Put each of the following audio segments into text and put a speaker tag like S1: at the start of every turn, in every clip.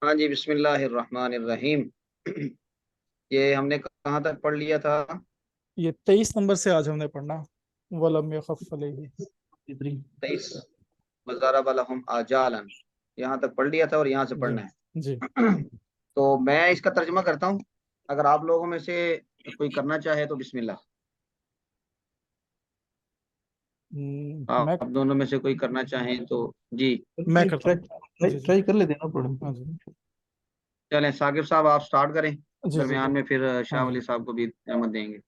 S1: ہاں جی، بسم اللہ الرحمن الرحیم۔ یہ ہم نے کہاں تک پڑھ لیا تھا؟
S2: یہ 23 نمبر سے آج ہم نے پڑھنا ولم یخف علیہ
S1: 23 وَضَرَبَ لَهُمْ آجالا، یہاں تک پڑھ لیا تھا اور یہاں سے
S2: جی
S1: پڑھنا ہے۔
S2: جی
S1: تو میں اس کا ترجمہ کرتا ہوں، اگر آپ لوگوں میں سے کوئی کرنا چاہے تو بسم اللہ۔
S2: میں
S1: آپ دونوں میں سے کوئی کرنا چاہیں تو جی
S2: میں کرتا ہوں جی جی
S3: ٹرائی کر لیتے ہیں نا
S2: ہاں جی
S1: چلیں، ثاقب صاحب آپ سٹارٹ کریں،
S2: جی جی
S1: درمیان میں پھر
S2: ہاں
S1: شاہ
S2: جی
S1: ولی صاحب کو بھی نعمت دیں گے۔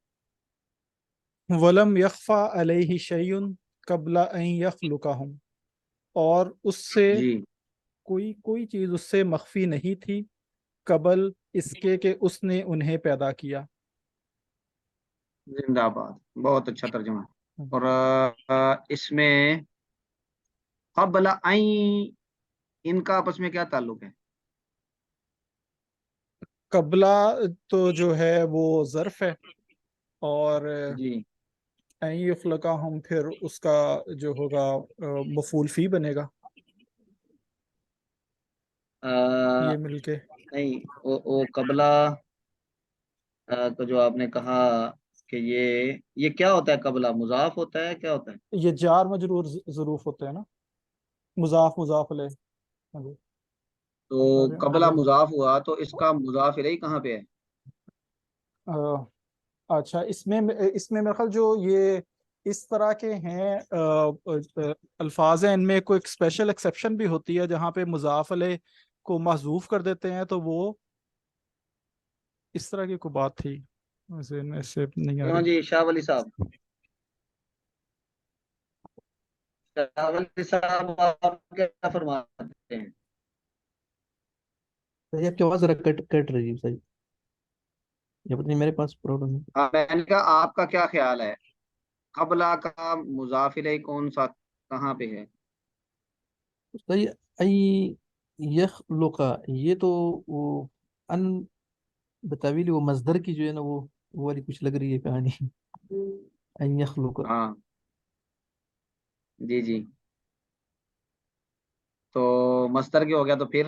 S2: ولم یخفا علیہ شیء قبل ان یخلقہم، اور اس سے
S1: جی
S2: کوئی چیز اس سے مخفی نہیں تھی قبل اس کے کہ اس نے انہیں پیدا کیا۔
S1: زندہ باد، بہت اچھا ترجمہ۔ اور اس میں قبل این، ان کا آپس میں کیا تعلق ہے؟
S2: قبلہ تو جو ہے وہ ظرف ہے، اور
S1: جی
S2: ان یخلقہم پھر اس کا جو ہوگا مفعول فی بنے گا، یہ مل کے۔
S1: نہیں، وہ قبلہ تو جو آپ نے کہا کہ یہ کیا ہوتا ہے؟ قبلہ مضاف ہوتا ہے، کیا ہوتا ہے؟
S2: یہ جار مجرور ظروف ہوتے ہیں نا، مضاف مضاف علیہ۔ ہاں جی
S1: تو قبلہ مضاف ہوا تو اس کا مضاف الیہ کہاں پہ ہے؟
S2: اچھا، اس میں میرا خیال جو یہ اس طرح کے ہیں الفاظ ہیں، ان میں کوئی اسپیشل ایکسیپشن بھی ہوتی ہے جہاں پہ مضاف علیہ کو محذوف کر دیتے ہیں، تو وہ اس طرح کی کوئی بات تھی ذہن میں سے نہیں آ
S1: کیوں
S2: رہی۔
S1: جی شاہ ولی صاحب؟ شاہ ولی صاحب آپ کیا فرماتے ہیں؟
S3: صحیح، آپ کی آواز ذرا کٹ رہی ہے صحیح، یا پتہ نہیں میرے پاس پرابلم ہے۔
S1: ہاں، میں نے کہا آپ کا کیا خیال ہے، قبلہ کا مضاف الیہ کون سا کہاں پہ ہے؟
S3: صحیح، ای یخلقا، یہ تو وہ ان بتاویلی وہ مصدر کی جو ہے نا وہ والی کچھ لگ رہی ہے کہانی ان یخلقا۔
S1: ہاں جی جی، تو مصدر کی ہو گیا تو پھر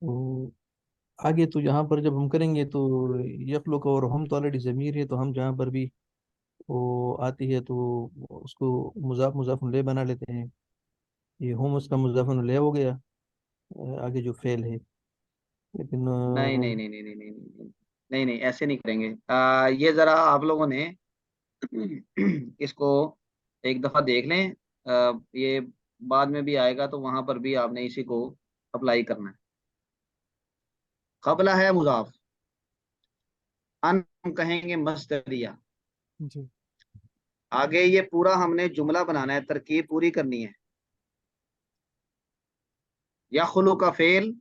S3: وہ آگے تو یہاں پر جب ہم کریں گے تو یخلقا، اور ہم تو آلریڈی ضمیر ہے، تو ہم جہاں پر بھی وہ آتی ہے تو اس کو مضاف الیہ بنا لیتے ہیں، یہ ہم اس کا مضاف الیہ ہو گیا، آگے جو فعل ہے، لیکن
S1: نہیں نہیں نہیں نہیں نہیں نہیں نہیں نہیں نہیں، ایسے نہیں کریں گے۔ یہ ذرا آپ لوگوں نے اس کو ایک دفعہ دیکھ لیں، یہ بعد میں بھی آئے گا تو وہاں پر بھی آپ نے اسی کو اپلائی کرنا ہے۔ قبلہ ہے مضاف، ان ہم کہیں گے مصدریہ،
S2: جی
S1: آگے یہ پورا ہم نے جملہ بنانا ہے، ترکیب پوری کرنی ہے۔ یخلو کا فعل،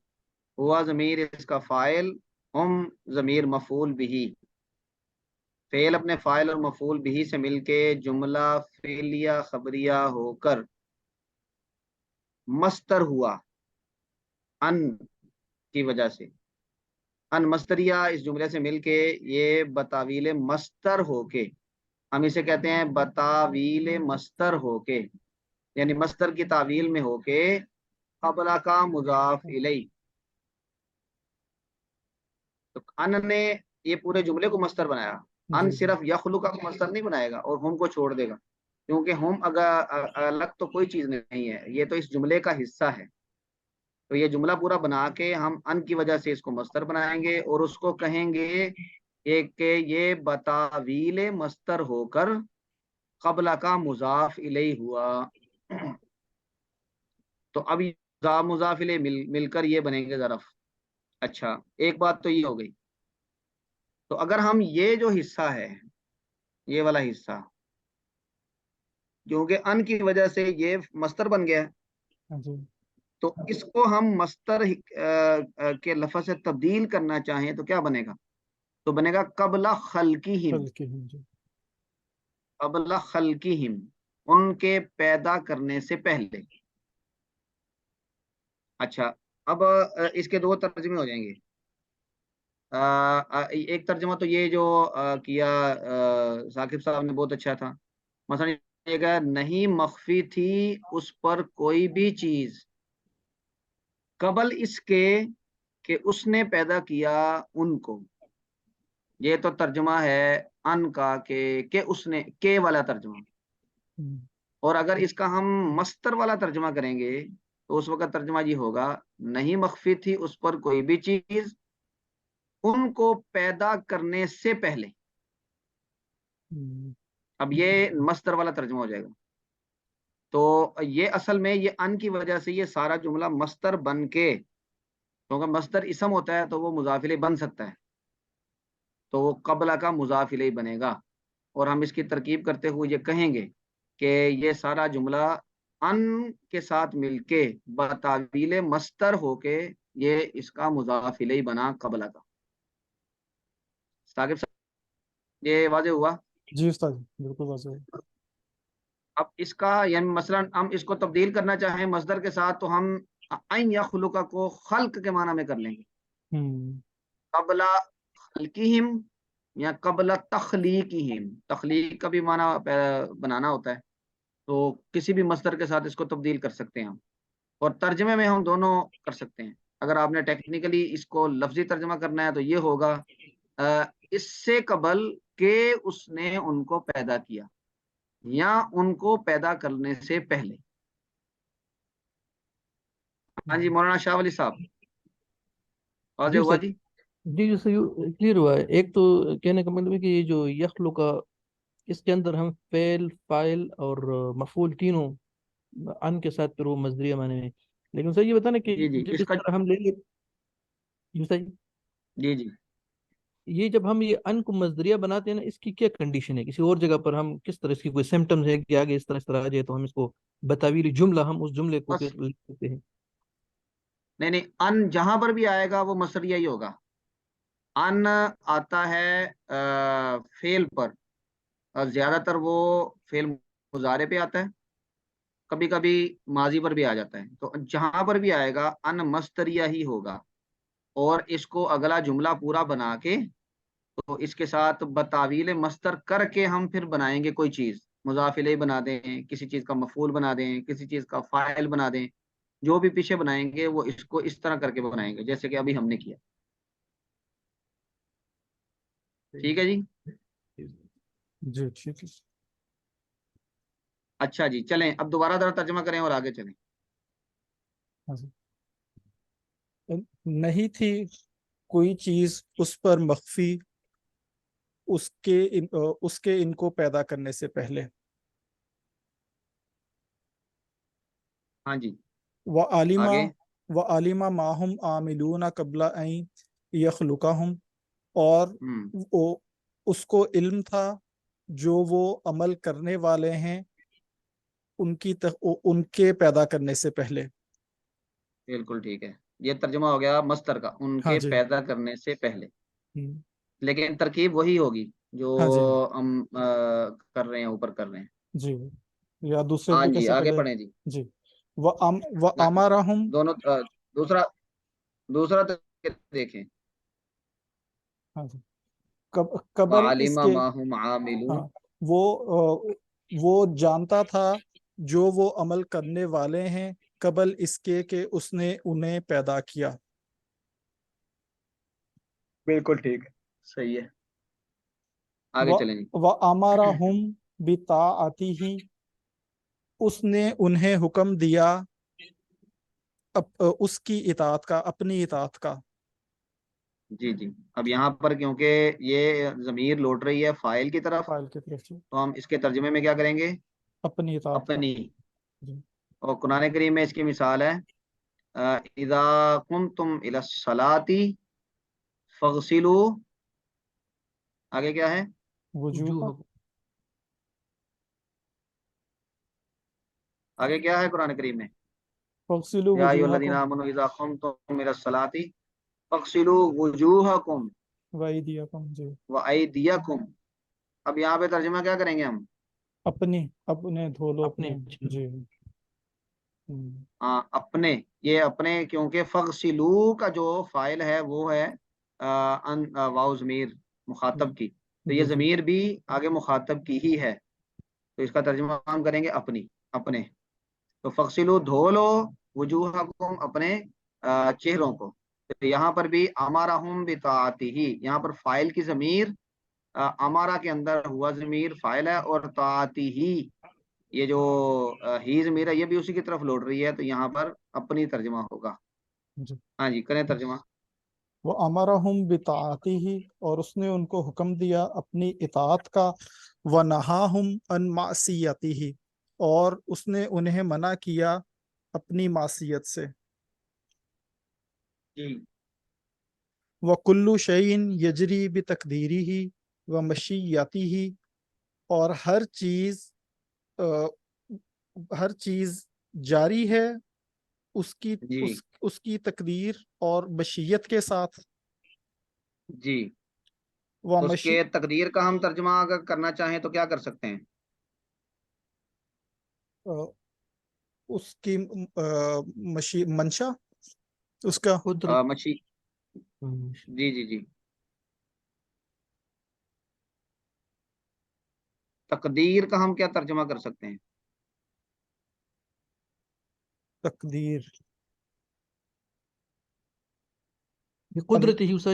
S1: ہوا ضمیر اس کا فاعل، ہم ضمیر مفعول بھی، فعل اپنے فاعل اور مفعول بھی سے مل کے جملہ فعلیہ خبریہ ہو کر مصدر ہوا ان کی وجہ سے، ان مصدریہ اس جملے سے مل کے یہ بتاویل مصدر ہو کے، ہم اسے کہتے ہیں بتاویل مصدر ہو کے، یعنی مصدر کی تعویل میں ہو کے قبلہ کا مضاف الیہ، تو ان نے یہ پورے جملے کو مصدر بنایا، ان
S2: جی
S1: صرف یخلق کا مصدر نہیں بنائے گا اور ہم کو چھوڑ دے گا، کیونکہ ہم اگر الگ تو کوئی چیز نہیں ہے، یہ تو اس جملے کا حصہ ہے، تو یہ جملہ پورا بنا کے ہم ان کی وجہ سے اس کو مصدر بنائیں گے اور اس کو کہیں گے کہ یہ بتاویل مصدر ہو کر قبلہ کا مضاف الیہ ہوا، تو اب مضاف الیہ مل کر یہ بنیں گے ظرف۔ اچھا، ایک بات تو یہ ہو گئی، تو اگر ہم یہ جو حصہ ہے، یہ والا حصہ، کیونکہ ان کی وجہ سے یہ مصدر بن گیا ہے،
S2: جی
S1: تو اس کو ہم مصدر کے لفظ سے تبدیل کرنا چاہیں تو کیا بنے گا؟ تو بنے گا قبل خلقہم،
S2: جی
S1: قبل خلقہم، ان کے پیدا کرنے سے پہلے۔ اچھا، اب اس کے دو ترجمے ہو جائیں گے۔ ایک ترجمہ تو یہ جو کیا ثاقب صاحب نے بہت اچھا تھا، مثلا یہ کہا نہیں مخفی تھی اس پر کوئی بھی چیز، قبل اس کے کہ اس نے پیدا کیا ان کو. یہ تو ترجمہ ہے ان کا کہ اس نے، کے والا ترجمہ. اور اگر اس کا ہم مستر والا ترجمہ کریں گے تو اس وقت ترجمہ یہ ہوگا نہیں مخفی تھی اس پر کوئی بھی چیز ان کو پیدا کرنے سے پہلے. اب یہ مستر والا ترجمہ ہو جائے گا. تو یہ اصل میں یہ ان کی وجہ سے یہ سارا جملہ مستر بن کے، کیونکہ مستر اسم ہوتا ہے تو وہ مضاف الیہ بن سکتا ہے، تو وہ قبلہ کا مضاف الیہ بنے گا. اور ہم اس کی ترکیب کرتے ہوئے یہ کہیں گے کہ یہ سارا جملہ ان کے ساتھ مل کے بتاویل مستر ہو کے یہ اس کا مضاف الیہ بنا قبلہ کا. ثاقب صاحب یہ واضح ہوا؟
S2: جی استاد بالکل واضح ہے.
S1: اب اس کا یعنی مثلا ہم اس کو تبدیل کرنا چاہیں مصدر کے ساتھ تو ہم ان یخلق کو خلق کے معنی میں کر لیں گے، قبل خلقہم یا قبل تخلیقہم. تخلیق کا بھی معنی بنانا ہوتا ہے، تو کسی بھی مصدر کے ساتھ اس کو تبدیل کر سکتے ہیں ہم، اور ترجمے میں ہم دونوں کر سکتے ہیں. اگر آپ نے ٹیکنیکلی اس کو لفظی ترجمہ کرنا ہے تو یہ ہوگا اس سے قبل کہ اس نے ان کو پیدا کیا یا ان کو پیدا کرنے سے پہلے. ہاں جی مولانا شاہ ولی صاحب واضح
S3: جی
S1: ہوا
S3: سر.
S1: جی؟
S3: جی جی سر کلیئر ہوا ہے. ایک تو کہنے کا مطلب ہے کہ یہ جو یخلق کا اس کے اندر ہم فعل فاعل اور مفعول تینوں ان کے ساتھ پھر وہ مصدریہ معنی میں. لیکن سر یہ بتانا کہ
S1: جی جی
S3: جب
S1: اس
S3: اس
S1: کا
S3: طرح ہم لیں گے جی سر،
S1: جی جی
S3: یہ جب ہم یہ ان کو مصدریہ بناتے ہیں نا، اس کی کیا کنڈیشن ہے؟ کسی اور جگہ پر ہم کس طرح، اس کی کوئی سمٹمز ہے کہ آگے اس طرح آ جائے تو ہم اس کو بتاویل جملہ ہم اس جملے کو
S1: بس
S3: پھر لکھ سکتے ہیں؟
S1: نہیں نہیں، ان جہاں پر بھی آئے گا وہ مصدریہ ہی ہوگا. ان آتا ہے فعل پر، اور زیادہ تر وہ فعل مضارع پہ آتا ہے، کبھی کبھی ماضی پر بھی آ جاتا ہے. تو جہاں پر بھی آئے گا ان مصدریہ ہی ہوگا، اور اس کو اگلا جملہ پورا بنا کے تو اس کے ساتھ بتاویل مصدر کر کے ہم پھر بنائیں گے کوئی چیز، مضاف الیہ بنا دیں، کسی چیز کا مفعول بنا دیں، کسی چیز کا فاعل بنا دیں. جو بھی پیچھے بنائیں گے وہ اس کو اس طرح کر کے بنائیں گے جیسے کہ ابھی ہم نے کیا. ٹھیک ہے جی؟
S2: جی ٹھیک ہے.
S1: اچھا جی چلیں اب دوبارہ ذرا ترجمہ کریں اور آگے چلیں.
S2: ہاں جی. نہیں تھی کوئی چیز اس پر مخفی اس کے ان کو پیدا کرنے سے پہلے.
S1: ہاں جی
S2: وَعَلِمَ
S1: آگے.
S2: وَعَلِمَ مَا هُمْ عَامِلُونَ قَبْلَ أَن يَخْلُقَهُمْ، اور اس کو علم تھا جو وہ عمل کرنے والے ہیں ان کے پیدا کرنے سے پہلے.
S1: بالکل ٹھیک ہے، یہ ترجمہ ہو گیا مصدر کا، ان
S2: ہاں
S1: کے
S2: جی.
S1: پیدا کرنے سے پہلے. لیکن ترکیب وہی ہوگی جو
S2: ہاں جی
S1: ہم کر رہے ہیں، اوپر کر رہے ہیں.
S2: جی. یا دوسرے
S1: ہاں
S2: طریقے
S1: جی
S2: سے
S1: آگے
S2: پہلے.
S1: پڑھیں جی.
S2: جی. وَأَمَرَهُمْ.
S1: دونوں دوسرا دوسرا دیکھیں.
S2: ہاں جی. قبل اس
S1: وَعَلِمَ
S2: کے.
S1: مَا هُمْ عَامِلُونَ.
S2: ہاں وہ جانتا تھا جو وہ عمل کرنے والے ہیں قبل اس کے کہ اس نے انہیں پیدا کیا.
S1: بالکل ٹھیک ہے، صحیح ہے. آگے چلیں جی.
S2: وَأَمَرَهُمْ بِطَاعَتِهِ، اس نے انہیں حکم دیا اس کی اطاعت کا، اپنی اطاعت کا.
S1: جی جی اب یہاں پر کیونکہ یہ ضمیر لوٹ رہی ہے فاعل کی طرف،
S2: فاعل کی طرف سے
S1: تو ہم اس کے ترجمے میں کیا کریں گے؟
S2: اپنی اطاعت کا.
S1: اپنی.
S2: جی.
S1: اور قرآن کریم میں اس کی مثال ہے اذا قمتم الى الصلاة فاغسلوا. آگے کیا ہے؟
S2: وجوہ.
S1: آگے کیا ہے قرآن کریم میں؟
S2: فَاغْسِلُوا
S1: یا ایھا الذین
S2: وُجُوهَکُمْ
S1: آمنوا اذا قمتم الى الصلاة فاغسلوا وجوہکم
S2: وَأَیْدِیَکُمْ. جی.
S1: وایدیکم. اب یہاں پہ ترجمہ کیا کریں گے ہم؟
S2: اپنے دھو لو
S3: اپنے
S2: اپنے. جی.
S1: اپنے. یہ اپنے کیونکہ فغسلو کا جو فائل ہے وہ ہے واو ضمیر مخاطب کی، تو یہ
S2: جی. جی.
S1: ضمیر بھی آگے مخاطب کی ہی ہے، تو اس کا ترجمہ ہم کریں گے اپنی. اپنے. تو فغسلو دھو لو وجوہکم اپنے چہروں کو. تو یہاں پر بھی امرہم بطاعتہ، یہاں پر فائل کی ضمیر امارا کے اندر ہوا ضمیر فائل ہے، اور طاعتی ہی یہ جو ہی ضمیر ہے یہ بھی اسی کی طرف لوٹ رہی ہے، تو یہاں پر اپنی ترجمہ ہوگا.
S2: جی.
S1: ہاں جی کریں ترجمہ.
S2: وہ امرہم بطاعتہ، اور اس نے ان کو حکم دیا اپنی اطاعت کا، ونہاہم عن معصیتہ، اور اس نے انہیں منع کیا اپنی معصیت سے.
S1: جی
S2: وَكُلُّ شَيْءٍ يَجْرِي بِتَقْدِيرِهِ وَمَشِيَّتِهِ، اور ہر چیز جاری ہے اس کی
S1: جی
S2: اس کی تقدیر اور مشیت کے ساتھ.
S1: جی. اس
S2: ومشی
S1: کے تقدیر کا ہم ترجمہ اگر کرنا چاہیں تو کیا کر سکتے ہیں؟
S2: اس کی منشا اس کا.
S3: قدرت.
S1: مچھی. جی جی جی. تقدیر کا ہم کیا ترجمہ کر سکتے ہیں؟
S2: تقدیر
S3: قدرت ہی اس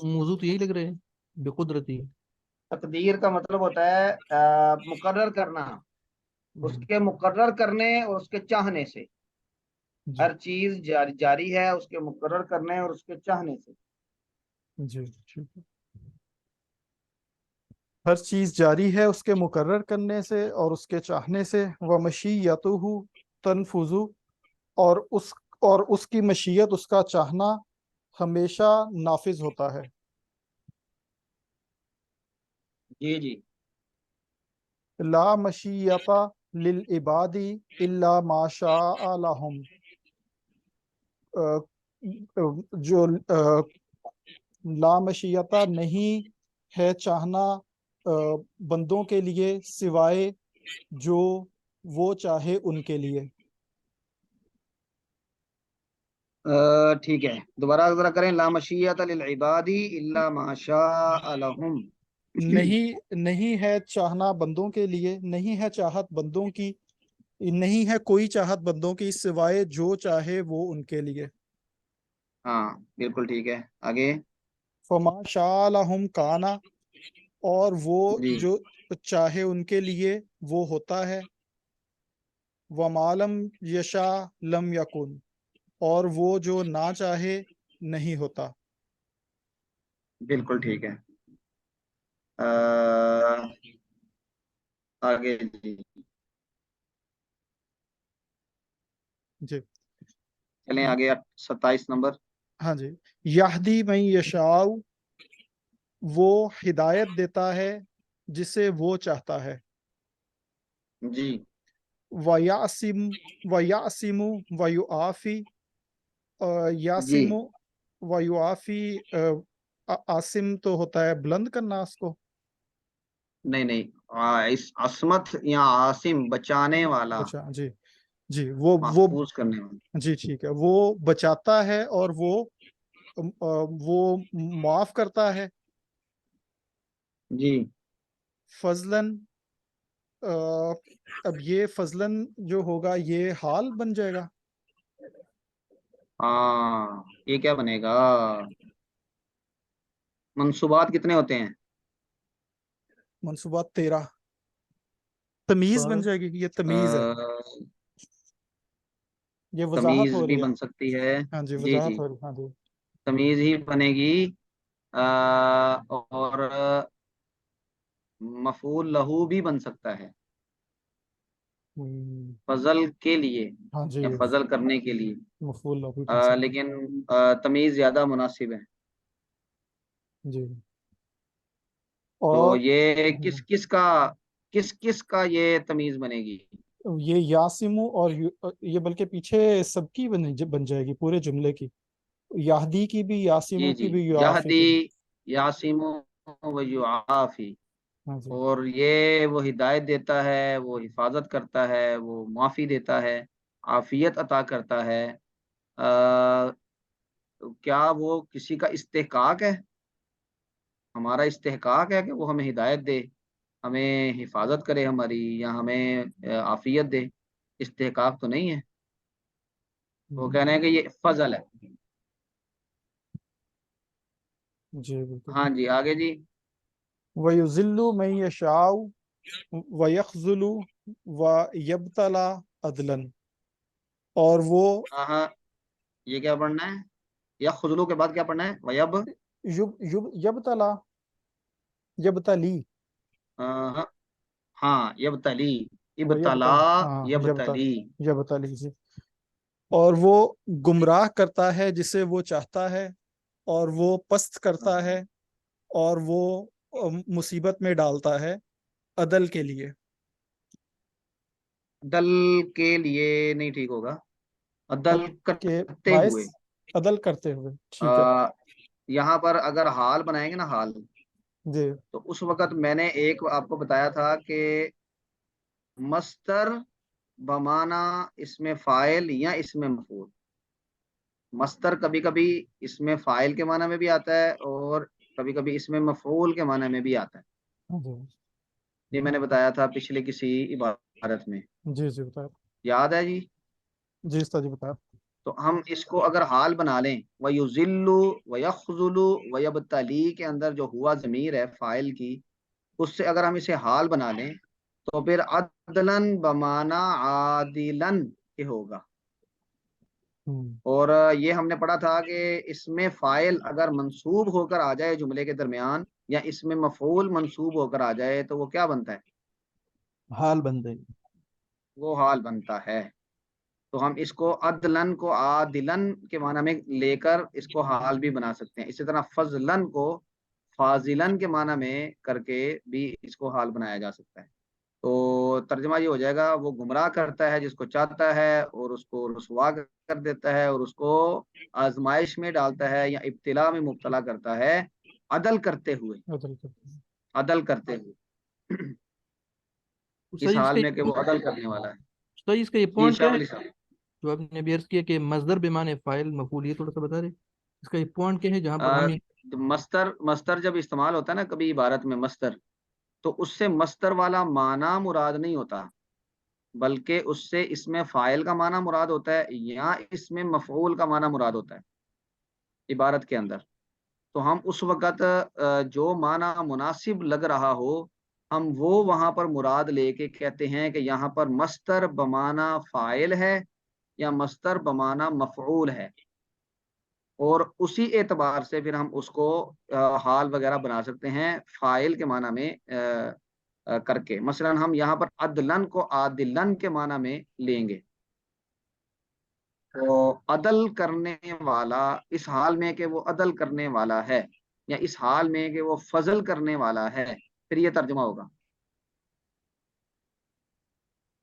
S3: موضوع تو یہی لگ رہے ہیں، بقدرت ہی.
S1: تقدیر کا مطلب ہوتا ہے مقرر کرنا، اس کے مقرر کرنے اور اس کے چاہنے سے.
S2: جی
S1: ہر چیز جاری ہے اس کے مقرر کرنے اور اس کے چاہنے سے.
S2: جی ٹھیک ہے. ہر چیز جاری ہے اس کے مقرر کرنے سے اور اس کے چاہنے سے. ومشیتہ تنفذ، اور اس کی مشیت اس کا چاہنا ہمیشہ نافذ ہوتا ہے.
S1: جی جی.
S2: لا مشیت للعباد الا ما شاء لهم، جو لا مشیتہ نہیں ہے چاہنا بندوں کے لیے سوائے جو وہ چاہے ان کے لیے.
S1: ٹھیک ہے دوبارہ ذرا کریں. لا مشیت للعباد الا ما شاء لهم.
S2: نہیں ہے چاہنا بندوں کے لیے، نہیں ہے چاہت بندوں کی، نہیں ہے کوئی چاہت بندوں کی سوائے جو چاہے وہ ان کے لیے.
S1: ہاں بالکل ٹھیک ہے. آگے.
S2: فما شاء لهم کانا، اور وہ
S1: جی
S2: جو چاہے ان کے لیے وہ ہوتا ہے. وما لم یشاء لم یکن، اور وہ جو نہ چاہے نہیں ہوتا.
S1: بالکل ٹھیک ہے. آگے جی
S2: جی.
S1: چلیں آگے. 27 نمبر.
S2: ہاں جی. یہدی من یشاء، وہ ہدایت دیتا ہے جسے وہ چاہتا ہے.
S1: جی
S2: وَيَعْصِمُ وَيُعَافِي،
S1: جی.
S2: یاسم ویعافی، عاصم تو ہوتا ہے بلند کرنا اس کو.
S1: نہیں نہیں. اس عصمت یا عاصم بچانے والا،
S2: اچھا جی. جی وہ
S1: محفوظ کرنے والا.
S2: جی ٹھیک ہے. وہ بچاتا ہے اور وہ معاف کرتا ہے.
S1: جی
S2: فضلاً، اب یہ فضلاً جو ہوگا یہ حال بن جائے گا.
S1: ہاں یہ کیا بنے گا؟ منصوبات کتنے ہوتے ہیں؟
S2: منصوبات 13. تمیز بن
S3: 12.
S2: جائے گی، یہ تمیز ہے، یہ وضاحت
S1: تمیز
S2: ہو
S1: بھی
S2: رہی ہے.
S1: بن سکتی ہے.
S2: ہاں جی
S1: جی
S2: وضاحت
S1: جی.
S2: ہو رہی ہے. ہاں جی.
S1: تمیز ہی بنے گی. اور مفعول لہو بھی بن سکتا ہے فضل کے لیے
S2: ہاں جی
S1: یا فضل کرنے کے لیے.
S2: مفعول لہ بھی بن سکتا
S1: لیکن تمیز زیادہ مناسب ہے.
S2: ہے. جی.
S1: تو
S2: اور
S1: یہ کس کا یہ تمیز بنے گی؟
S2: یہ یاسمو اور یہ بلکہ پیچھے سب کی بن جائے گی پورے جملے کی. یہدی کی بھی،
S1: جی
S2: یاسمو
S1: جی.
S2: کی بھی، یعافی کی
S1: یہدی
S2: بھی.
S1: یاسم و یعافی.
S2: ہاں جی.
S1: اور یہ وہ ہدایت دیتا ہے، وہ حفاظت کرتا ہے، وہ معافی دیتا ہے، عافیت عطا کرتا ہے. کیا وہ کسی کا استحقاق ہے؟ ہمارا استحقاق ہے کہ وہ ہمیں ہدایت دے، ہمیں حفاظت کرے ہماری، یا ہمیں عافیت دے؟ استحقاق تو نہیں ہے. وہ کہہ رہے ہیں کہ یہ فضل ہے.
S2: جی بالکل.
S1: ہاں جی آگے جی.
S2: وَيُذِلُّ مَن يَشَاءُ وَيَخْذُلُ وَيَبْتَلَى عَدْلًا. اور وہ
S1: ہاں ہاں یہ کیا پڑھنا ہے؟ یا خزلو کے بعد کیا پڑھنا ہے؟ ویب.
S2: یبتلا یبتلی
S1: ہاں ہاں یبتلی. ابتلا.
S2: ویبتلا، ہاں
S1: یبتلی.
S2: یبتلی جی. اور وہ گمراہ کرتا ہے جسے وہ چاہتا ہے، اور وہ پست کرتا ہے، اور وہ مصیبت میں ڈالتا ہے عدل کے لیے.
S1: دل کے لیے نہیں ٹھیک ہوگا، عدل
S2: کے
S1: کرتے
S2: باعث
S1: ہوئے.
S2: عدل کرتے ہوئے. ٹھیک ہے
S1: یہاں پر اگر حال بنائیں گے نا حال،
S2: جی.
S1: تو اس وقت میں نے ایک آپ کو بتایا تھا کہ مستر بمانا اس میں فائل یا اس میں مفعول. مستر کبھی کبھی اس میں فائل کے معنی میں بھی آتا ہے اور کبھی کبھی اس میں مفعول کے معنی میں بھی آتا ہے.
S2: جی
S1: یہ میں نے بتایا تھا پچھلے کسی عبارت میں،
S2: جی جی بتایا.
S1: یاد ہے جی.
S2: جی استاد جی بتایا.
S1: تو ہم اس کو اگر حال بنا لیں، وَيُذِلُّ وَيَخْذُلُ وَيَبْتَلِي کے اندر جو ہوا ضمیر ہے فاعل کی، اس سے اگر ہم اسے حال بنا لیں تو پھر عدلاً بمانا عادلاً یہ ہوگا. اور یہ ہم نے پڑھا تھا کہ اس میں فاعل اگر منصوب ہو کر آ جائے جملے کے درمیان، یا اس میں مفعول منصوب ہو کر آ جائے، تو وہ کیا بنتا ہے؟
S3: حال بن جائے.
S1: وہ حال بنتا ہے. تو ہم اس کو عدلن کو عادلن کے معنی میں لے کر اس کو حال بھی بنا سکتے ہیں. اسی طرح فضلن کو فاضلن کے معنی میں کر کے بھی اس کو حال بنایا جا سکتا ہے. تو ترجمہ یہ ہو جائے گا، وہ گمراہ کرتا ہے جس کو چاہتا ہے اور اس کو رسوا کر دیتا ہے اور اس کو آزمائش میں ڈالتا ہے یا ابتلا میں مبتلا کرتا ہے، عدل کرتے ہوئے.
S2: عدل کرتے ہوئے.
S1: عدل کرتے ہوئے
S3: استاد
S1: اس
S3: جی اس
S1: حال
S3: کا
S1: میں کہ وہ عدل کرنے والا ہے.
S3: استاد جی اس کا یہ
S1: جی
S3: پوائنٹ کیا
S1: شاہ
S3: ہے
S1: ولی صاحب.
S3: جو آپ نے ابھی عرض کیا کہ مصدر بمانے فاعل مفعول، یہ تھوڑا سا بتا دیں اس کا یہ پوائنٹ کیا ہے جہاں پر ہمیں.
S1: مستر جب استعمال ہوتا ہے نا کبھی عبارت میں مستر، تو اس سے مستر والا معنی مراد نہیں ہوتا، بلکہ اس سے اس میں فاعل کا معنی مراد ہوتا ہے یا اس میں مفعول کا معنی مراد ہوتا ہے عبارت کے اندر. تو ہم اس وقت جو معنی مناسب لگ رہا ہو، ہم وہ وہاں پر مراد لے کے کہتے ہیں کہ یہاں پر مستر بمانا فاعل ہے یا مستر بمانا مفعول ہے، اور اسی اعتبار سے پھر ہم اس کو حال وغیرہ بنا سکتے ہیں فاعل کے معنی میں کر کے. مثلا ہم یہاں پر عدلن کو عادلن کے معنی میں لیں گے، تو عدل کرنے والا اس حال میں کہ وہ عدل کرنے والا ہے، یا اس حال میں کہ وہ فضل کرنے والا ہے، پھر یہ ترجمہ ہوگا.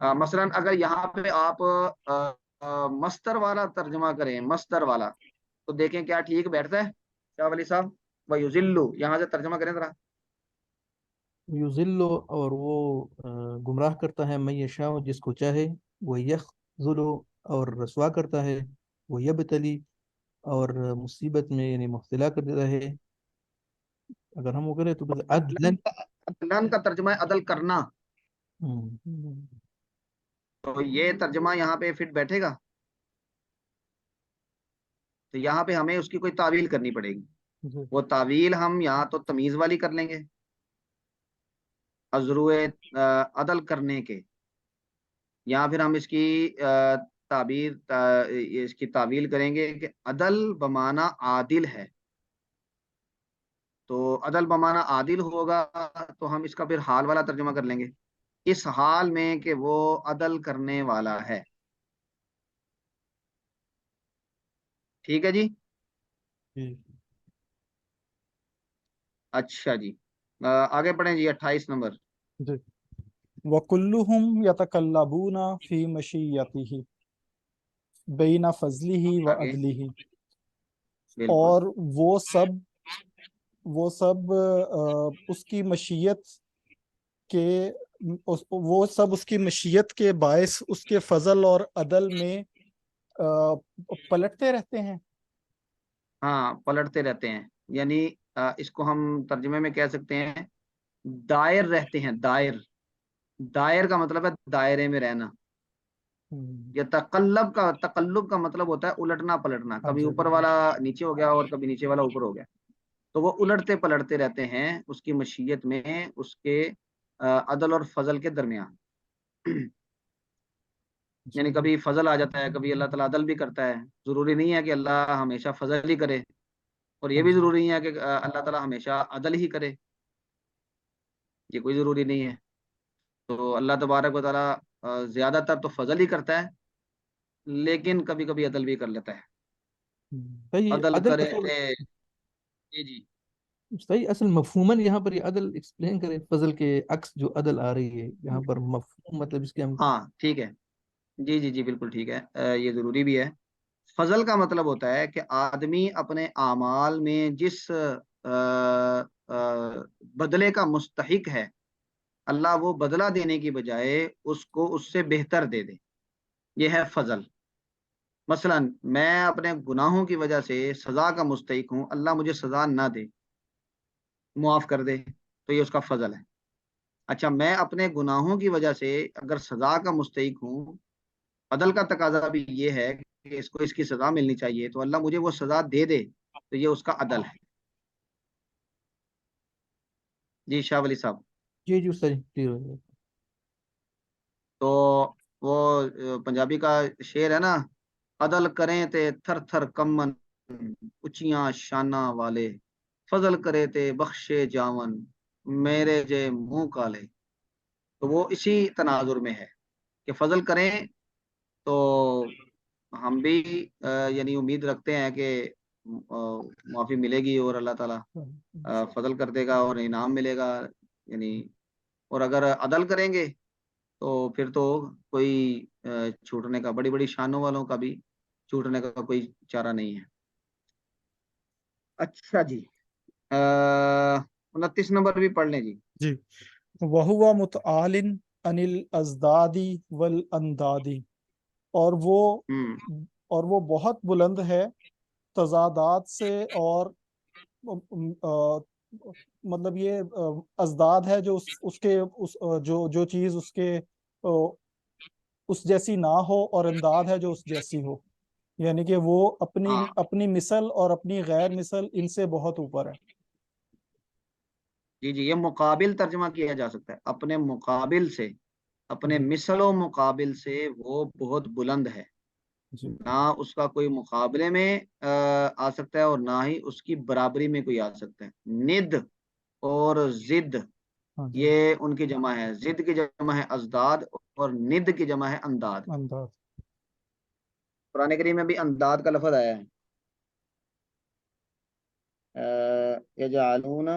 S1: مثلا اگر یہاں پہ آپ مستر والا ترجمہ کریں، مستر والا، تو دیکھیں کیا ٹھیک بیٹھتا ہے شاہ ولی صاحب. وَيُذِلُّ یہاں سے ترجمہ کریں ذرا.
S3: یذل، اور وہ گمراہ کرتا ہے من یشاء جس کو چاہے، وہ یخذل اور رسوا کرتا ہے، وہ یبتلی اور مصیبت میں یعنی مبتلا کر دیتا ہے. اگر ہم وہ کریں تو بس عدلن.
S1: عدلن کا ترجمہ ہے عدل کرنا، تو یہ ترجمہ یہاں پہ فٹ بیٹھے گا. تو یہاں پہ ہمیں اس کی کوئی تعویل کرنی پڑے گی.
S2: جی
S1: وہ تعویل ہم یہاں تو تمیز والی کر لیں گے، ازروئے عدل کرنے کے، یا پھر ہم اس کی تعبیر اس کی تعویل کریں گے کہ عدل بمانا عادل ہے. تو عدل بمانا عادل ہوگا تو ہم اس کا پھر حال والا ترجمہ کر لیں گے، اس حال میں کہ وہ عدل کرنے والا ہے. ٹھیک ہے جی.
S3: جی.
S1: اچھا جی آگے پڑھیں جی 28 نمبر.
S2: جی. وَكُلُّهُمْ يَتَكَلَّبُونَ فِي مَشِيَّتِهِ بَيْنَ فَضْلِهِ
S1: آگے
S2: وَعَدْلِهِ.
S1: بالکل.
S2: اور وہ سب اس کی مشیت کے وہ سب اس کی مشیت کے باعث اس کے فضل اور عدل میں پلٹتے رہتے ہیں.
S1: ہاں پلٹتے رہتے ہیں، یعنی اس کو ہم ترجمے میں کہہ سکتے ہیں دائر رہتے ہیں. دائر، دائر کا مطلب ہے دائرے میں رہنا. یہ تقلب کا مطلب ہوتا ہے الٹنا پلٹنا،
S2: ہاں
S1: کبھی
S2: جی
S1: اوپر
S2: بالکل.
S1: والا نیچے ہو گیا اور کبھی نیچے والا اوپر ہو گیا. تو وہ الٹتے پلٹتے رہتے ہیں اس کی مشیت میں، اس کے عدل اور فضل کے درمیان. یعنی کبھی فضل آ جاتا ہے، کبھی اللہ تعالیٰ عدل بھی کرتا ہے. ضروری نہیں ہے کہ اللہ ہمیشہ فضل ہی کرے، اور یہ بھی ضروری نہیں ہے کہ اللہ تعالیٰ ہمیشہ عدل ہی کرے. یہ کوئی ضروری نہیں ہے. تو اللہ تبارک و تعالیٰ زیادہ تر تو فضل ہی کرتا ہے، لیکن کبھی کبھی عدل بھی کر لیتا ہے.
S3: صحیح
S1: عدل
S3: عدل
S1: کرے.
S3: اصول،
S1: جی جی.
S3: صحیح اصل مفہوماً یہاں پر یہ عدل ایکسپلین کریں، فضل کے عکس جو عدل آ رہی ہے یہاں پر مفہوم مطلب اس کے ہم.
S1: ہاں ٹھیک ہے. جی جی جی بالکل ٹھیک ہے. یہ ضروری بھی ہے. فضل کا مطلب ہوتا ہے کہ آدمی اپنے اعمال میں جس بدلے کا مستحق ہے، اللہ وہ بدلہ دینے کی بجائے اس کو اس سے بہتر دے دے. یہ ہے فضل. مثلا میں اپنے گناہوں کی وجہ سے سزا کا مستحق ہوں، اللہ مجھے سزا نہ دے، معاف کر دے، تو یہ اس کا فضل ہے. اچھا، میں اپنے گناہوں کی وجہ سے اگر سزا کا مستحق ہوں، عدل کا تقاضا بھی یہ ہے کہ اس کو اس کی سزا ملنی چاہیے، تو اللہ مجھے وہ سزا دے دے، تو یہ اس کا عدل ہے. جی شاہ ولی صاحب.
S3: جی جی صحیح کلیئر ہو گیا.
S1: تو وہ پنجابی کا شعر ہے نا، عدل کریں تے تھر تھر کمن، اچیاں شانہ والے، فضل کرے تے بخشے جاون، میرے جے منہ کالے. تو وہ اسی تناظر میں ہے کہ فضل کریں تو ہم بھی یعنی امید رکھتے ہیں کہ معافی ملے گی، اور اللہ تعالیٰ فضل کر دے گا اور انعام ملے گا. یعنی اور اگر عدل کریں گے تو پھر تو کوئی چھوٹنے کا، بڑی بڑی شانوں والوں کا بھی چھوٹنے کا کوئی چارہ نہیں ہے. اچھا جی، 29 نمبر بھی پڑھ لیں جی.
S2: جی. وَهُوَ مُتَعَالٍ عَنِ الْأَضْدَادِ وَالْأَنْدَادِ،
S1: ہوں.
S2: اور وہ بہت بلند ہے تضادات سے، اور مطلب یہ ازداد ہے جو اس کے جو چیز اس کے اس جیسی نہ ہو، اور انداد ہے جو اس جیسی ہو. یعنی کہ وہ
S1: ہاں
S2: اپنی مثل اور اپنی غیر مثل ان سے بہت اوپر ہے.
S1: جی جی، یہ مقابل ترجمہ کیا جا سکتا ہے، اپنے مقابل سے، اپنے
S2: جی
S1: مثل و مقابل سے وہ بہت بلند ہے.
S2: جی
S1: نہ اس کا کوئی مقابلے میں آ سکتا ہے، اور نہ ہی اس کی برابری میں کوئی آ سکتا ہے. ند اور ضد،
S2: ہاں جی.
S1: یہ ان کی جمع ہے. ضد کی جمع ہے ازداد، اور ند کی جمع ہے انداد.
S2: انداز.
S1: قرآن کریم میں بھی انداد کا لفظ آیا ہے. یجعلون،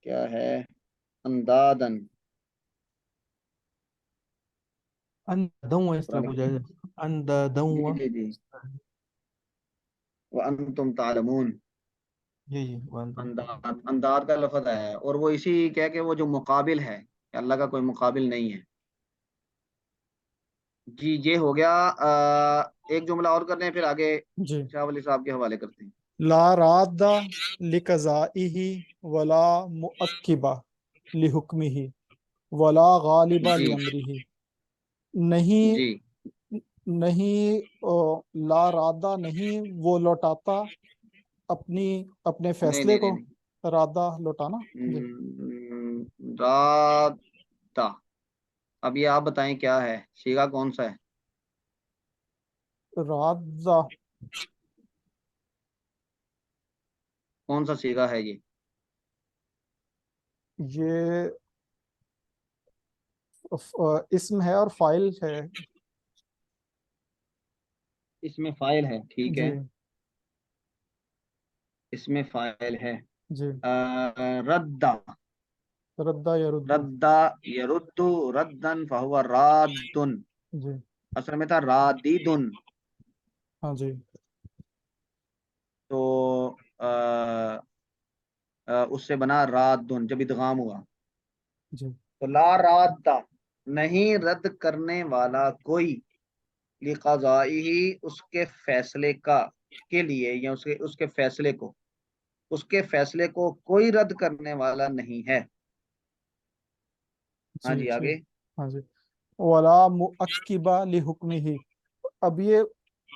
S1: کیا ہے، اندادن.
S3: اندھوں اس طرح
S1: قرآن
S3: کچھ
S1: کریم.
S3: ہے، اندھوں.
S1: جی جی جی. وَأَنْتُمْ تَعْلَمُونَ.
S3: جی جی وانتم.
S1: انداد، انداد کا لفظ آیا ہے، اور وہ اسی کہہ کے وہ جو مقابل ہے، کہ اللہ کا کوئی مقابل نہیں ہے. جی یہ ہو گیا. ایک جملہ اور کر لیں، پھر آگے
S2: جی.
S1: شاہ ولی صاحب کے حوالے کرتے ہیں.
S2: لا راد لقضائه ولا مؤکبہ لحکمہ ولا غالب
S1: جی
S2: لامرہ. نہیں
S1: جی.
S2: نہیں لا رادہ نہیں وہ لوٹاتا اپنے
S1: نہیں
S2: فیصلے
S1: نہیں نہیں
S2: کو.
S1: نہیں.
S2: رادہ لوٹانا. جی.
S1: رادہ. اب یہ آپ بتائیں کیا ہے، سیگا کون سا ہے؟
S2: رادہ
S1: کون سا سیگا ہے یہ؟
S2: یہ اسم ہے اور فائل ہے.
S1: اس میں فائل ہے، ٹھیک
S2: جی
S1: ہے. اس میں فائل ہے.
S2: جی.
S1: ردا.
S2: ردہ یا ردو.
S1: ردا یرد ردن فہو رادن.
S2: جی.
S1: اصل میں تھا رادیدن.
S2: ہاں جی.
S1: تو اس سے بنا رادن جب ادغام ہوا.
S2: جی.
S1: تو لا رادہ، نہیں رد کرنے والا کوئی، لقضائہ، اس کے فیصلے کا، کے لیے، یا اس کے فیصلے کو، اس کے فیصلے کو کوئی رد کرنے والا نہیں ہے. ہاں
S2: جی
S1: جی
S2: ٹھیک.
S1: آگے.
S2: ہاں جی. ولا مؤکبہ لحکمہ. اب یہ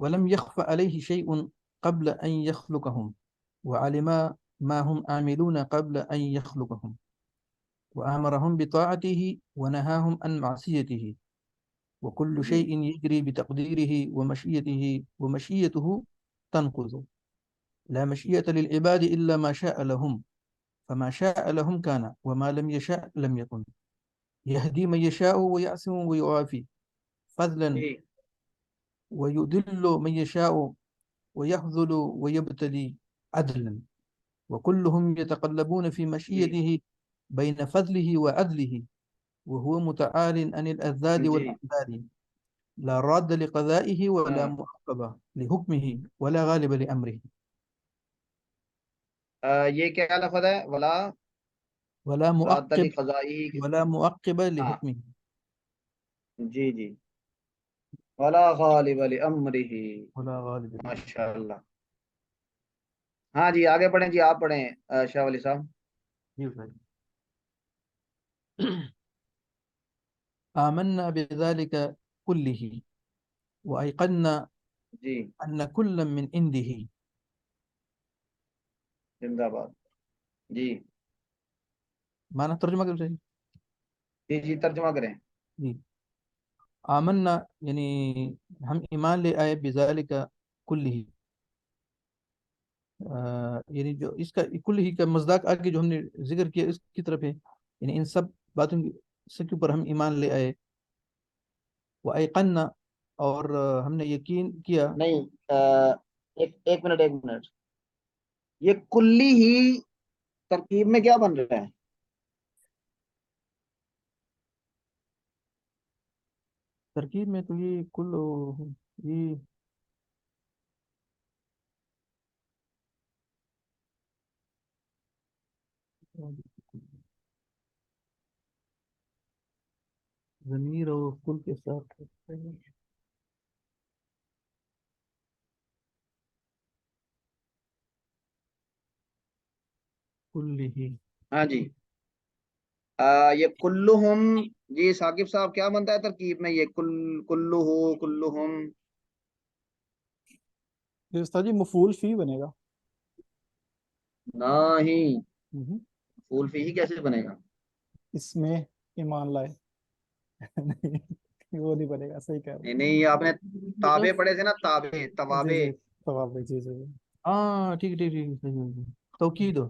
S3: ولم يخفى عليه شيء قبل أن يخلقهم وعلم ما هم عاملون قبل أن يخلقهم وأمرهم بطاعته ونهاهم عن معصيته وكل
S1: جی
S3: شيء يجري بتقديره ومشيته تنقض لا مشيئة للعباد إلا ما شاء لهم فما شاء لهم كان وما لم يشاء لم يكن يهدي من يشاء ويعصم ويعافي فضلا
S1: جی
S3: ويضل من يشاء ويخذل ويبتلي عدلا وكلهم يتقلبون في
S1: جی
S3: مشيته بين فضله وعدله وهو متعال عن الأذاد
S1: جی
S3: والأقدار لا راد لقضائه ولا
S1: ہاں،
S3: معقب لحكمه ولا غالب لأمره
S1: یہ کیا لفظ ہے؟ ولا
S3: ولا
S1: راد علی
S3: معقب
S1: قضائی؟
S3: ولا معقب
S1: ہاں
S3: لحكمه
S1: جی جی، ولا غالب لامرہ،
S3: ولا غالب لأمره.
S1: ماشاء اللہ۔ ہاں جی، آگے پڑھیں جی، آپ پڑھیں شاہ ولی صاحب۔
S3: آمنا بذلك كله وأيقنا
S1: جی،
S3: أن كل من عنده
S1: زندہ باد۔ جی
S3: معنی ترجمہ کر رہے
S1: جی جی، ترجمہ کریں۔
S3: جی آمنا یعنی ہم ایمان لے آئے بذالک کلہ یعنی جو اس کا کل ہی کا مصداق آگے جو ہم نے ذکر کیا اس کی طرف ہے یعنی ان سب باتوں سے کے اوپر ہم ایمان لے آئے وَأَيْقَنَّا اور ہم نے یقین کیا
S1: نہیں، ایک منٹ ایک منٹ، یہ کلی ہی ترکیب میں کیا بن رہا ہے؟
S3: ترکیب میں تو یہ کل یہ ضمیر اور کل کے ساتھ کل ہی
S1: ہاں جی، یہ کلہم، جی ثاقب صاحب کیا بنتا ہے ترکیب میں؟ یہ کلہو کلہم؟
S2: یہ استاد جی مفعول فی بنے گا۔
S1: نہیں،
S2: ہوں،
S1: پھول فی ہی کیسے بنے گا؟
S2: اس میں ایمان لائے نہیں، وہ نہیں بنے گا، صحیح کہہ رہے
S1: نہیں نہیں، آپ نے تابع پڑھے تھے نا، تابع
S2: ہیں۔ جی
S1: توابع۔
S2: جی، ثواب ہے، جی جی جی۔
S3: ہاں ٹھیک ٹھیک ٹھیک صحیح توکید ہو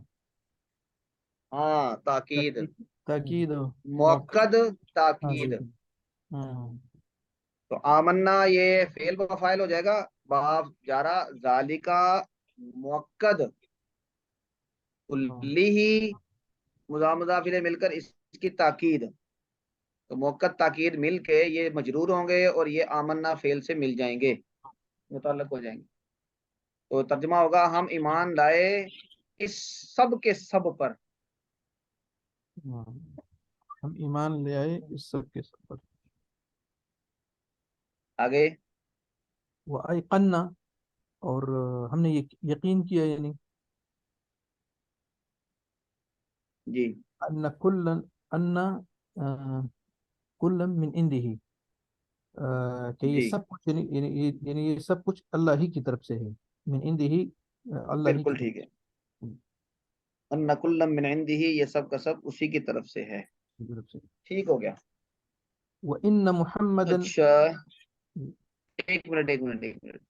S1: ہاں، تاکید،
S3: تاکید ہو موقع
S1: موقد
S2: ہاں
S1: تاکید۔
S2: جی،
S3: ہاں
S1: تو آمنا یہ فعل و فاعل ہو جائے گا، باب جارا، ذالکا موقد،
S3: ہاں
S1: کلی ہی مضاف مضاف الیہ مل کر اس کی تاکید، تو موقد تاکید مل کے یہ مجرور ہوں گے اور یہ آمنا فعل سے مل جائیں گے، متعلق ہو جائیں گے۔ تو ترجمہ ہوگا ہم ایمان لائے اس سب کے سب پر۔
S3: ہاں ہم ایمان لے آئے اس سب کے سب پر
S1: آگے
S3: وَأَيْقَنَّا اور ہم نے یقین کیا یعنی
S1: جی
S3: ان کل من عنده کہ یہ
S1: جی
S3: سب کچھ یعنی یہ سب کچھ اللہ ہی کی طرف سے ہے من عنده اللہ ہی
S1: بالکل
S3: کی
S1: ٹھیک ہے.
S3: طرف
S1: ان کل من عنده، یہ سب کا سب اسی کی طرف سے ہے.
S3: سے.
S1: ٹھیک ہو گیا.
S3: وَإِنَّ مُحَمَّدًا.
S1: اچھا ایک منٹ ایک منٹ ایک منٹ.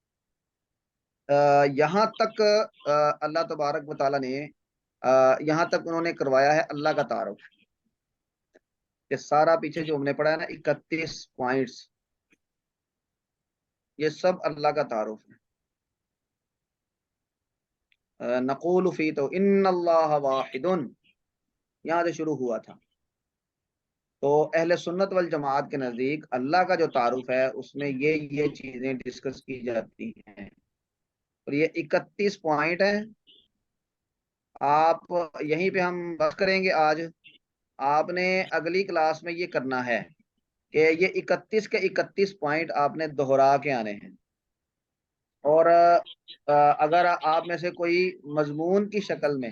S1: یہاں تک اللہ تبارک و تعالیٰ نے یہاں تک انہوں نے کروایا ہے اللہ کا تعارف. یہ سارا پیچھے جو ہم نے پڑھا ہے نا 31 پوائنٹس، یہ سب اللہ کا تعارف ہے. نقول فی تو ان اللہ واحد، یہاں سے شروع ہوا تھا. تو اہل سنت والجماعت کے نزدیک اللہ کا جو تعارف ہے اس میں یہ چیزیں ڈسکس کی جاتی ہیں. اور یہ 31 پوائنٹ ہیں. آپ یہیں پہ ہم بات کریں گے آج. آپ نے اگلی کلاس میں یہ کرنا ہے کہ یہ 31 کے 31 پوائنٹ آپ نے دہرا کے آنے ہیں. اور اگر آپ میں سے کوئی مضمون کی شکل میں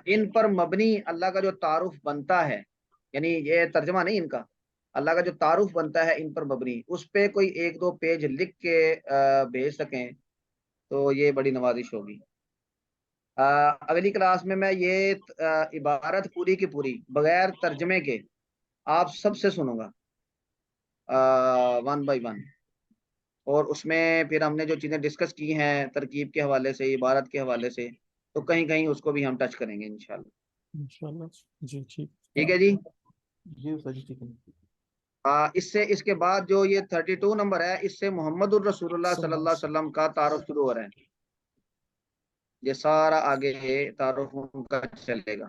S1: ان پر مبنی اللہ کا جو تعارف بنتا ہے، یعنی یہ ترجمہ نہیں ان کا، اللہ کا جو تعارف بنتا ہے ان پر مبنی، اس پہ کوئی 1-2 پیج لکھ کے بھیج سکیں تو یہ بڑی نوازش ہوگی. اگلی کلاس میں یہ عبارت پوری کی پوری بغیر ترجمے کے آپ سب سے سنوں گا 1 بائی 1. اور اس میں پھر ہم نے جو چیزیں ڈسکس کی ہیں ترکیب کے حوالے سے، عبارت کے حوالے سے، تو کہیں کہیں اس کو بھی ہم ٹچ کریں گے انشاءاللہ.
S2: انشاءاللہ. جی ٹھیک.
S1: ٹھیک ہے جی.
S3: جی استاد جی ٹھیک ہے.
S1: اس کے بعد جو یہ 32 نمبر ہے، اس سے محمد الرسول اللہ صلی اللہ علیہ وسلم کا تعارف شروع ہو رہا ہے. یہ سارا آگے تعارف ان کا چلے گا.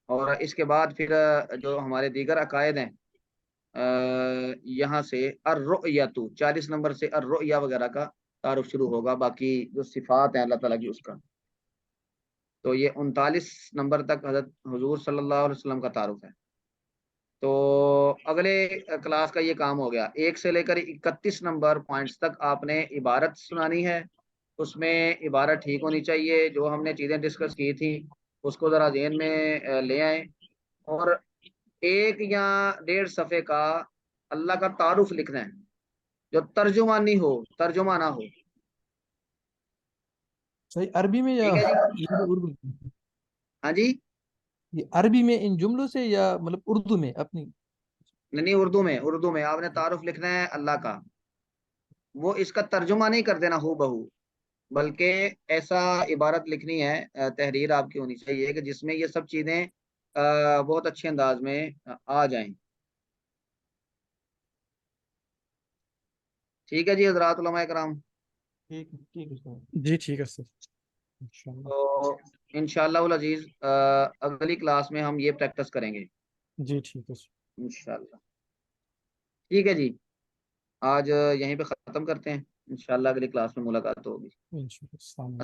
S1: اور اس کے بعد پھر جو ہمارے دیگر عقائد ہیں یہاں سے الرؤیۃ 40 نمبر سے الرؤیہ وغیرہ کا تعارف شروع ہوگا. باقی جو صفات ہیں اللہ تعالیٰ کی اس کا. تو یہ 39 نمبر تک حضرت حضور صلی اللہ علیہ وسلم کا تعارف ہے. تو اگلے کلاس کا یہ کام ہو گیا. 1 سے لے کر 31 نمبر پوائنٹس تک آپ نے عبارت سنانی ہے. اس میں عبارت ٹھیک ہونی چاہیے. جو ہم نے چیزیں ڈسکس کی تھی اس کو ذرا ذہن میں لے آئیں. اور 1 یا 1.5 صفحے کا اللہ کا تعارف لکھنا ہے جو ترجمانی ہو، ترجمہ نہ ہو.
S3: صحیح عربی میں یا
S1: ٹھیک ہے جی.
S3: یہ اردو میں؟
S1: ہاں جی.
S3: یہ عربی میں ان جملوں سے یا مطلب اردو میں اپنی؟
S1: نہیں اردو میں آپ نے تعارف لکھنا ہے اللہ کا. وہ اس کا ترجمہ نہیں کر دینا ہو بہو، بلکہ ایسا عبارت لکھنی ہے، تحریر آپ کی ہونی چاہیے کہ جس میں یہ سب چیزیں بہت اچھے انداز میں آ جائیں. ٹھیک ہے جی حضرات علماء کرام.
S3: ٹھیک ٹھیک ہے.
S2: جی ٹھیک ہے سر. انشاءاللہ.
S1: تو انشاءاللہ العزیز اگلی کلاس میں ہم یہ پریکٹس کریں گے
S2: جی ٹھیک ہے سر.
S1: انشاءاللہ. ٹھیک ہے جی. آج یہیں پہ ختم کرتے ہیں. انشاءاللہ اگلی کلاس میں ملاقات ہوگی.
S2: انشاءاللہ. السلام علیکم.